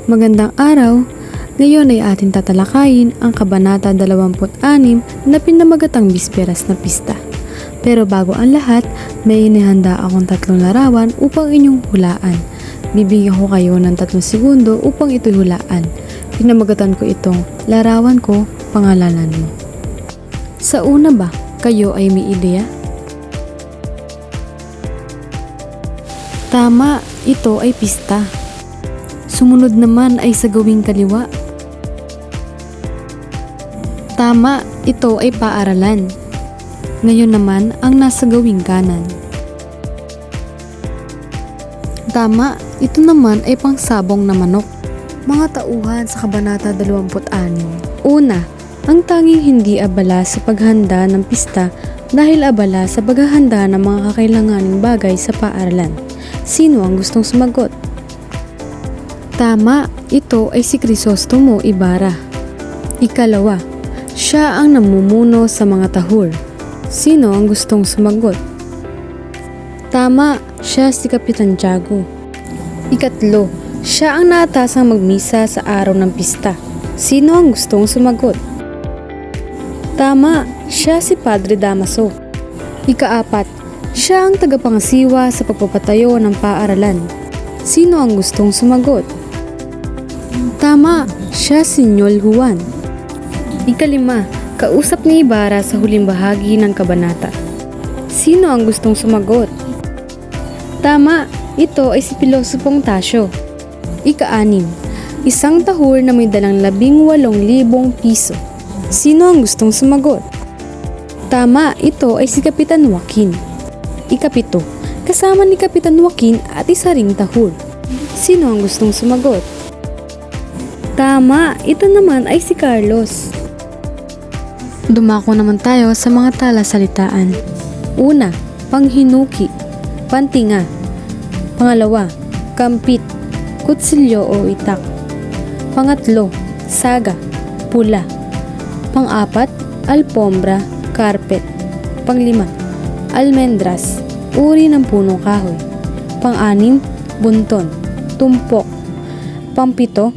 Magandang araw! Ngayon ay ating tatalakayin ang Kabanata 26 na pinamagatang Bisperas na Pista. Pero bago ang lahat, may inihanda akong 3 larawan upang inyong hulaan. Bibigyan ko kayo ng 3 segundo upang ito'y hulaan. Pinamagatan ko itong larawan ko, pangalanan mo. Sa una ba, kayo ay may ideya? Tama, ito ay pista. Sumunod naman ay sa gawing kaliwa. Tama, ito ay paaralan. Ngayon naman ang nasa gawing kanan. Tama, ito naman ay pangsabong na manok. Mga tauhan sa Kabanata 26. Una, ang tanging hindi abala sa paghanda ng pista dahil abala sa paghahanda ng mga kakailanganing bagay sa paaralan. Sino ang gustong sumagot? Tama, ito ay si Crisostomo Ibarra. Ikalawa, siya ang namumuno sa mga tahur. Sino ang gustong sumagot? Tama, siya si Kapitan Tiago. Ikatlo, siya ang naatasang magmisa sa araw ng pista. Sino ang gustong sumagot? Tama, siya si Padre Damaso. Ikaapat, siya ang tagapangasiwa sa pagpapatayo ng paaralan. Sino ang gustong sumagot? Tama, siya si Ñol Juan. Ikalima, kausap ni Ibarra sa huling bahagi ng kabanata. Sino ang gustong sumagot? Tama, ito ay si Pilosopong Tasio. Ika-6, isang tahur na may dalang 18,000 piso. Sino ang gustong sumagot? Tama, ito ay si Kapitan Joaquin. Ika-7, kasama ni Kapitan Joaquin at isa ring tahur. Sino ang gustong sumagot? Tama, ito naman ay si Carlos. Dumako naman tayo sa mga talasalitaan. Una, panghinuki, pantinga. Pangalawa, kampit, kutsilyo o itak. Pangatlo, saga, pula. Pang-apat, alpombra, carpet. Panglima, almendras, uri ng punong kahoy. Pang-anim, bunton, tumpok. Pang-pito,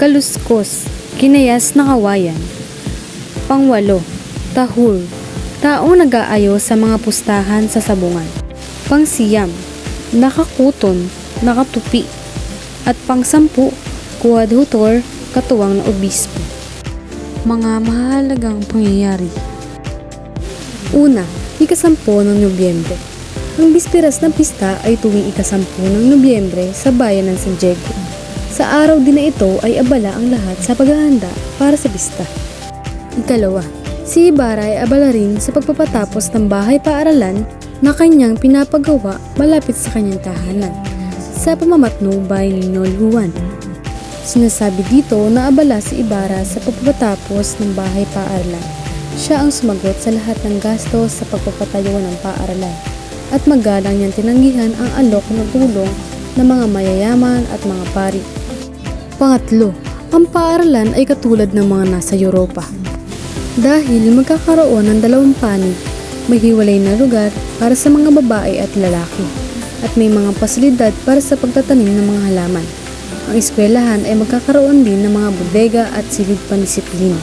kaluskos, kinayas na kawayan. Pang-walo, tahur, taong nag-aayos sa mga pustahan sa sabungan. Pang-siyam, nakakuton, nakatupi. At pang-sampu, kuwadhutor, katuwang na obispo. Mga mahalagang pangyayari. Una, ika-10 ng Nobyembre. Ang Bisperas ng Pista ay tuwing ika-10 ng Nobyembre sa bayan ng San Diego. Sa araw din na ito ay abala ang lahat sa paghahanda para sa pista. Ikalawa, si Ibarra ay abala rin sa pagpapatapos ng bahay-paaralan na kanyang pinapagawa malapit sa kanyang tahanan sa pamamatnubay ni Ñol Juan. Sinasabi dito na abala si Ibarra sa pagpapatapos ng bahay-paaralan. Siya ang sumagot sa lahat ng gastos sa pagpapatayo ng paaralan at magalang niyang tinanggihan ang alok na tulong ng mga mayayaman at mga pari. Pangatlo, ang paaralan ay katulad ng mga nasa Europa. Dahil magkakaroon ng 2 panig, may hiwalay na lugar para sa mga babae at lalaki, at may mga pasilidad para sa pagtatanim ng mga halaman. Ang eskwelahan ay magkakaroon din ng mga bodega at silid panisiplina.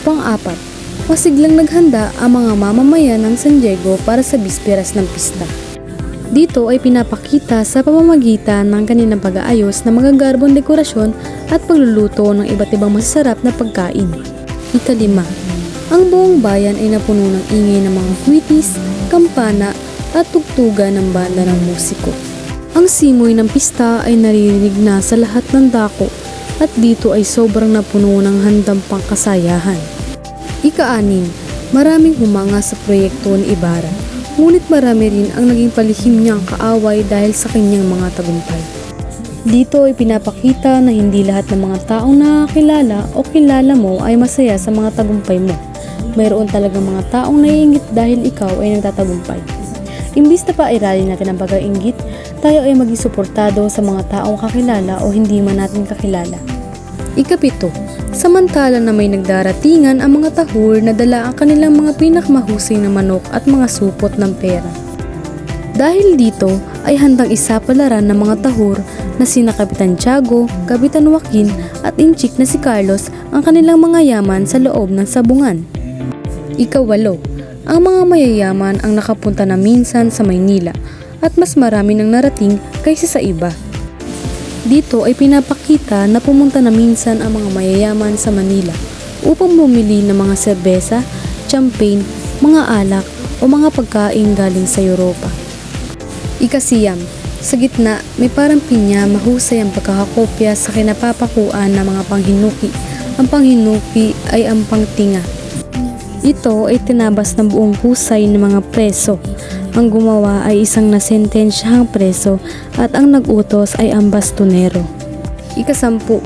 Pang-apat, masiglang naghanda ang mga mamamayan ng San Diego para sa Bisperas ng Pista. Dito ay pinapakita sa pamamagitan ng kanilang pag-aayos ng mga garbong dekorasyon at pagluluto ng iba't ibang masasarap na pagkain. Ika-5, ang buong bayan ay napuno ng ingay ng mga kwitis, kampana at tugtugan ng banda ng musiko. Ang simoy ng pista ay naririnig na sa lahat ng dako at dito ay sobrang napuno ng handang pangkasayahan. Ika-6, maraming humanga sa proyekto ni Ibarra, ngunit marami rin ang naging palihim niyang kaaway dahil sa kanyang mga tagumpay. Dito ay pinapakita na hindi lahat ng mga taong nakakilala o kilala mo ay masaya sa mga tagumpay mo. Mayroon talagang mga taong naiinggit dahil ikaw ay nagtatagumpay. Imbis na pairalin natin ang pag-iinggit, tayo ay maging suportado sa mga taong kakilala o hindi man natin kakilala. Ika-7, samantala na may nagdaratingan ang mga tahur na dala ang kanilang mga pinakamahusay na manok at mga supot ng pera. Dahil dito ay handang isapalaran ng mga tahor na sina Kapitan Tiago, Kapitan Joaquin at Inchik na si Carlos ang kanilang mga yaman sa loob ng sabungan. Ikawalo, ang mga mayayaman ang nakapunta na minsan sa Maynila at mas marami ng narating kaysa sa iba. Dito ay pinapakita na pumunta na minsan ang mga mayayaman sa Manila upang bumili ng mga serbesa, champagne, mga alak o mga pagkain galing sa Europa. Ikasiyam, sa gitna may parang pinya mahusay ang pagkakakopya sa kinapapakuan ng mga panghinuki. Ang panghinuki ay ang pangtinga. Ito ay tinabas ng buong husay ng mga preso. Ang gumawa ay isang nasentensyahang preso at ang nag-utos ay ang bastonero. Ikasampu,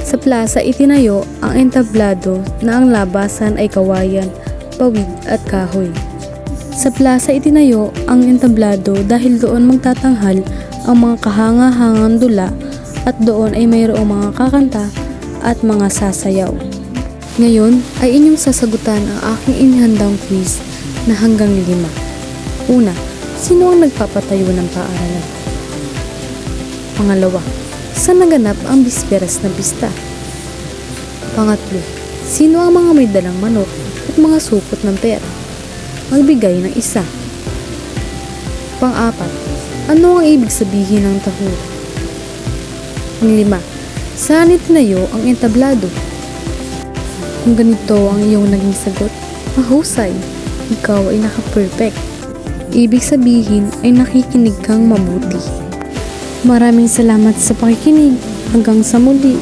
sa plaza itinayo ang entablado na ang labasan ay kawayan, pawid at kahoy. Sa plaza itinayo ang entablado dahil doon magtatanghal ang mga kahanga-hangang dula at doon ay mayroong mga kakanta at mga sasayaw. Ngayon ay inyong sasagutan ang aking inihandang quiz na hanggang 5. Una, sino ang nagpapatayo ng paaralan? Pangalawa, saan naganap ang bisperas na pista? Pangatlo, sino ang mga may dalang manok at mga supot ng pera? Magbigay ng isa. Pang-apat, ano ang ibig sabihin ng tahor? Pang-5, saan itinayo ang entablado? Kung ganito ang iyong naging sagot, mahusay, ikaw ay naka-perfect. Ibig sabihin ay nakikinig kang mabuti. Maraming salamat sa pakikinig. Hanggang sa muli.